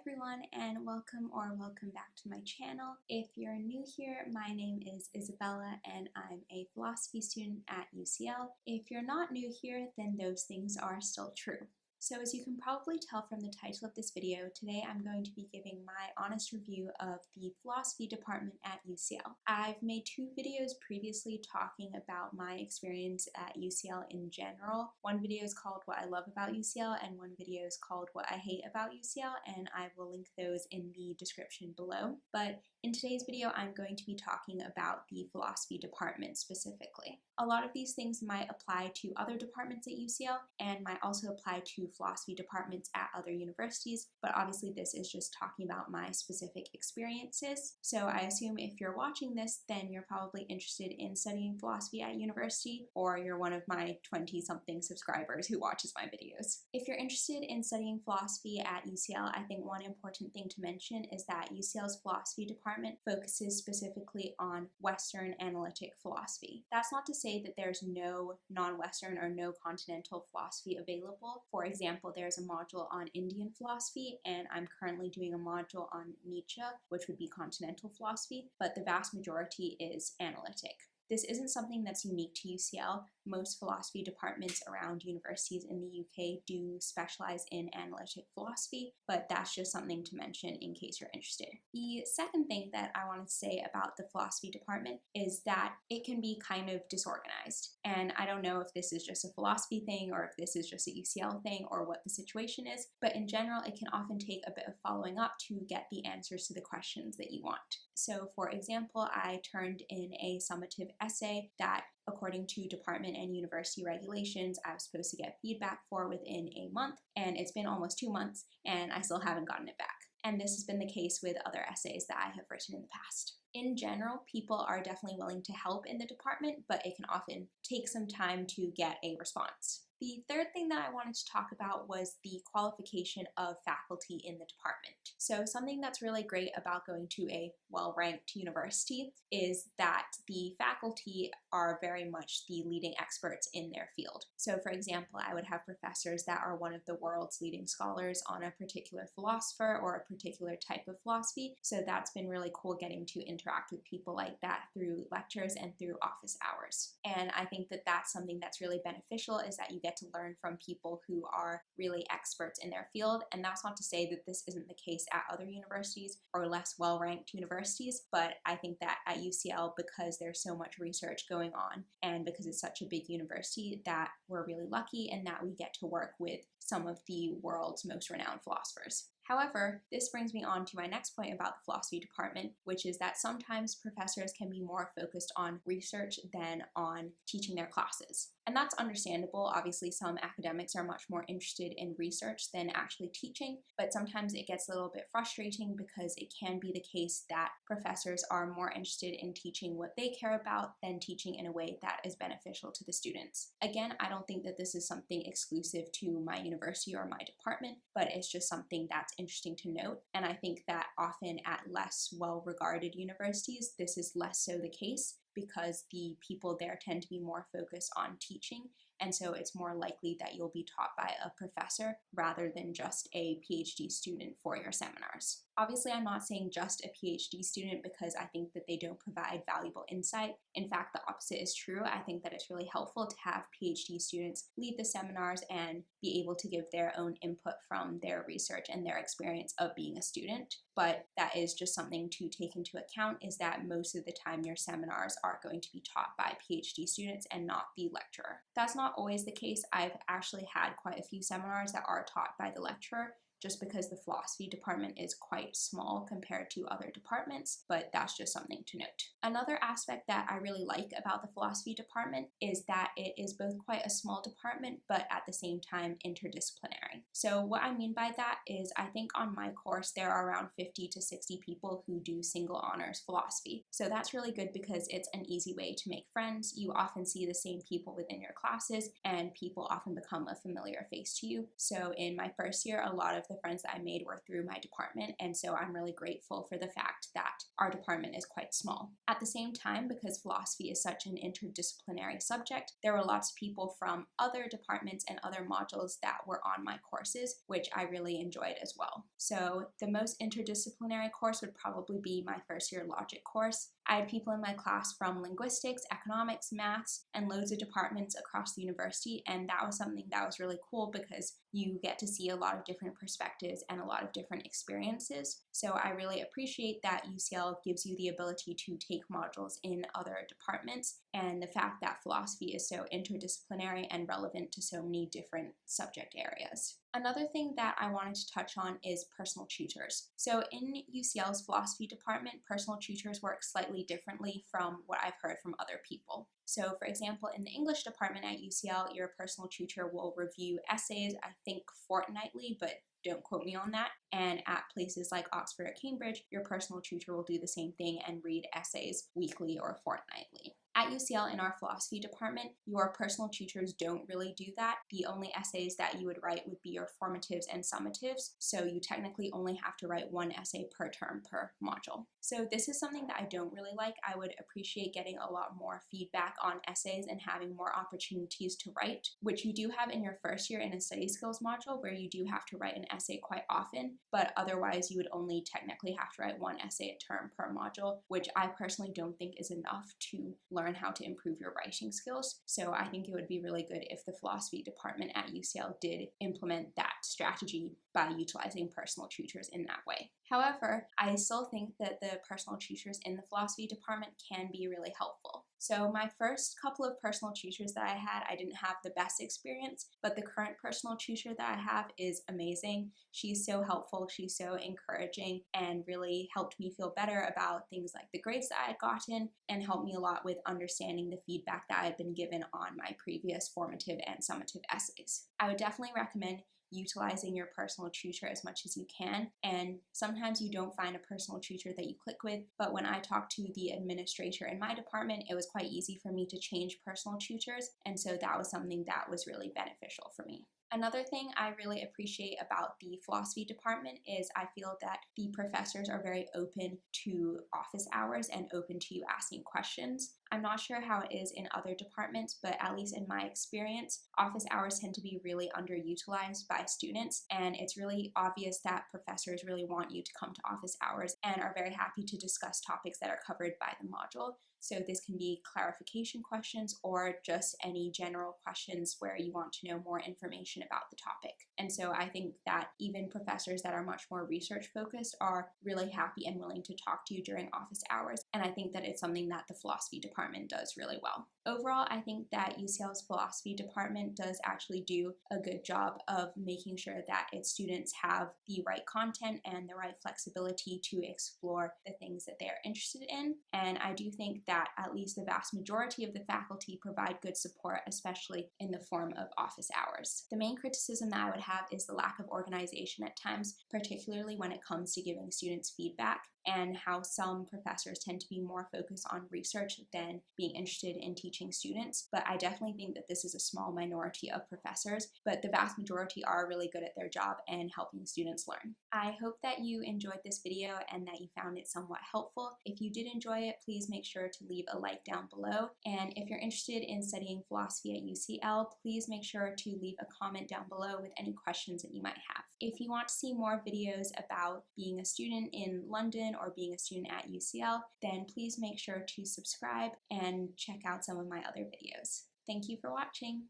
everyone, and welcome back to my channel. If you're new here, my name is Isabella and I'm a philosophy student at UCL. If you're not new here, then those things are still true. So as you can probably tell from the title of this video, today I'm going to be giving my honest review of the philosophy department at UCL. I've made two videos previously talking about my experience at UCL in general. One video is called What I Love About UCL and one video is called What I Hate About UCL, and I will link those in the description below. But in today's video, I'm going to be talking about the philosophy department specifically. A lot of these things might apply to other departments at UCL and might also apply to philosophy departments at other universities, but obviously this is just talking about my specific experiences. So I assume if you're watching this, then you're probably interested in studying philosophy at university, or you're one of my 20-something subscribers who watches my videos. If you're interested in studying philosophy at UCL, I think one important thing to mention is that UCL's philosophy department focuses specifically on Western analytic philosophy. That's not to say that there's no non-Western or no continental philosophy available. For example, there's a module on Indian philosophy, and I'm currently doing a module on Nietzsche, which would be continental philosophy, but the vast majority is analytic. This isn't something that's unique to UCL. Most philosophy departments around universities in the UK do specialize in analytic philosophy, but that's just something to mention in case you're interested. The second thing that I wanted to say about the philosophy department is that it can be kind of disorganized. And I don't know if this is just a philosophy thing or if this is just a UCL thing or what the situation is, but in general, it can often take a bit of following up to get the answers to the questions that you want. So for example, I turned in a summative essay that, according to department and university regulations, I was supposed to get feedback for within a month, and it's been almost 2 months and I still haven't gotten it back. And this has been the case with other essays that I have written in the past. In general, people are definitely willing to help in the department, but it can often take some time to get a response. The third thing that I wanted to talk about was the qualification of faculty in the department. So something that's really great about going to a well-ranked university is that the faculty are very much the leading experts in their field. So for example, I would have professors that are one of the world's leading scholars on a particular philosopher or a particular type of philosophy. So that's been really cool getting to interact with people like that through lectures and through office hours. And I think that that's something that's really beneficial, is that you get to learn from people who are really experts in their field. And that's not to say that this isn't the case at other universities or less well-ranked universities, but I think that at UCL, because there's so much research going on and because it's such a big university, that we're really lucky and that we get to work with some of the world's most renowned philosophers. However, this brings me on to my next point about the philosophy department, which is that sometimes professors can be more focused on research than on teaching their classes. And that's understandable. Obviously, some academics are much more interested in research than actually teaching, but sometimes it gets a little bit frustrating because it can be the case that professors are more interested in teaching what they care about than teaching in a way that is beneficial to the students. Again, I don't think that this is something exclusive to my university or my department, but it's just something that's interesting to note. And I think that often at less well-regarded universities, this is less so the case, because the people there tend to be more focused on teaching, and so it's more likely that you'll be taught by a professor rather than just a PhD student for your seminars. Obviously, I'm not saying just a PhD student because I think that they don't provide valuable insight. In fact, the opposite is true. I think that it's really helpful to have PhD students lead the seminars and be able to give their own input from their research and their experience of being a student. But that is just something to take into account, is that most of the time your seminars are going to be taught by PhD students and not the lecturer. That's not always the case. I've actually had quite a few seminars that are taught by the lecturer, just because the philosophy department is quite small compared to other departments, but that's just something to note. Another aspect that I really like about the philosophy department is that it is both quite a small department, but at the same time interdisciplinary. So what I mean by that is, I think on my course there are around 50 to 60 people who do single honors philosophy. So that's really good because it's an easy way to make friends. You often see the same people within your classes, and people often become a familiar face to you. So in my first year, a lot of of the friends that I made were through my department, and so I'm really grateful for the fact that our department is quite small. At the same time, because philosophy is such an interdisciplinary subject, there were lots of people from other departments and other modules that were on my courses, which I really enjoyed as well. So the most interdisciplinary course would probably be my first year logic course. I had people in my class from linguistics, economics, maths, and loads of departments across the university, and that was something that was really cool because you get to see a lot of different perspectives and a lot of different experiences. So I really appreciate that UCL gives you the ability to take modules in other departments, and the fact that philosophy is so interdisciplinary and relevant to so many different subject areas. Another thing that I wanted to touch on is personal tutors. So in UCL's philosophy department, personal tutors work slightly differently from what I've heard from other people. So for example, in the English department at UCL, your personal tutor will review essays, I think fortnightly, but don't quote me on that. And at places like Oxford or Cambridge, your personal tutor will do the same thing and read essays weekly or fortnightly. At UCL, in our philosophy department, your personal tutors don't really do that. The only essays that you would write would be your formatives and summatives, so you technically only have to write one essay per term per module. So this is something that I don't really like. I would appreciate getting a lot more feedback on essays and having more opportunities to write, which you do have in your first year in a study skills module, where you do have to write an essay quite often, but otherwise you would only technically have to write one essay a term per module, which I personally don't think is enough to learn how to improve your writing skills. So I think it would be really good if the philosophy department at UCL did implement that strategy by utilizing personal tutors in that way. However, I still think that the personal tutors in the philosophy department can be really helpful. So my first couple of personal tutors that I had, I didn't have the best experience, but the current personal tutor that I have is amazing. She's so helpful, she's so encouraging, and really helped me feel better about things like the grades that I had gotten, and helped me a lot with understanding the feedback that I had been given on my previous formative and summative essays. I would definitely recommend utilizing your personal tutor as much as you can, and sometimes you don't find a personal tutor that you click with, but when I talked to the administrator in my department, it was quite easy for me to change personal tutors, and so that was something that was really beneficial for me. Another thing I really appreciate about the philosophy department is I feel that the professors are very open to office hours and open to you asking questions. I'm not sure how it is in other departments, but at least in my experience, office hours tend to be really underutilized by students, and it's really obvious that professors really want you to come to office hours and are very happy to discuss topics that are covered by the module. So this can be clarification questions or just any general questions where you want to know more information about the topic. And so I think that even professors that are much more research focused are really happy and willing to talk to you during office hours. And I think that it's something that the philosophy department does really well. Overall, I think that UCL's philosophy department does actually do a good job of making sure that its students have the right content and the right flexibility to explore the things that they are interested in. And I do think that at least the vast majority of the faculty provide good support, especially in the form of office hours. The main criticism that I would have is the lack of organization at times, particularly when it comes to giving students feedback, and how some professors tend to be more focused on research than being interested in teaching students. But I definitely think that this is a small minority of professors, but the vast majority are really good at their job and helping students learn. I hope that you enjoyed this video and that you found it somewhat helpful. If you did enjoy it, please make sure to leave a like down below. And if you're interested in studying philosophy at UCL, please make sure to leave a comment down below with any questions that you might have. If you want to see more videos about being a student in London or being a student at UCL, then please make sure to subscribe and check out some of my other videos. Thank you for watching.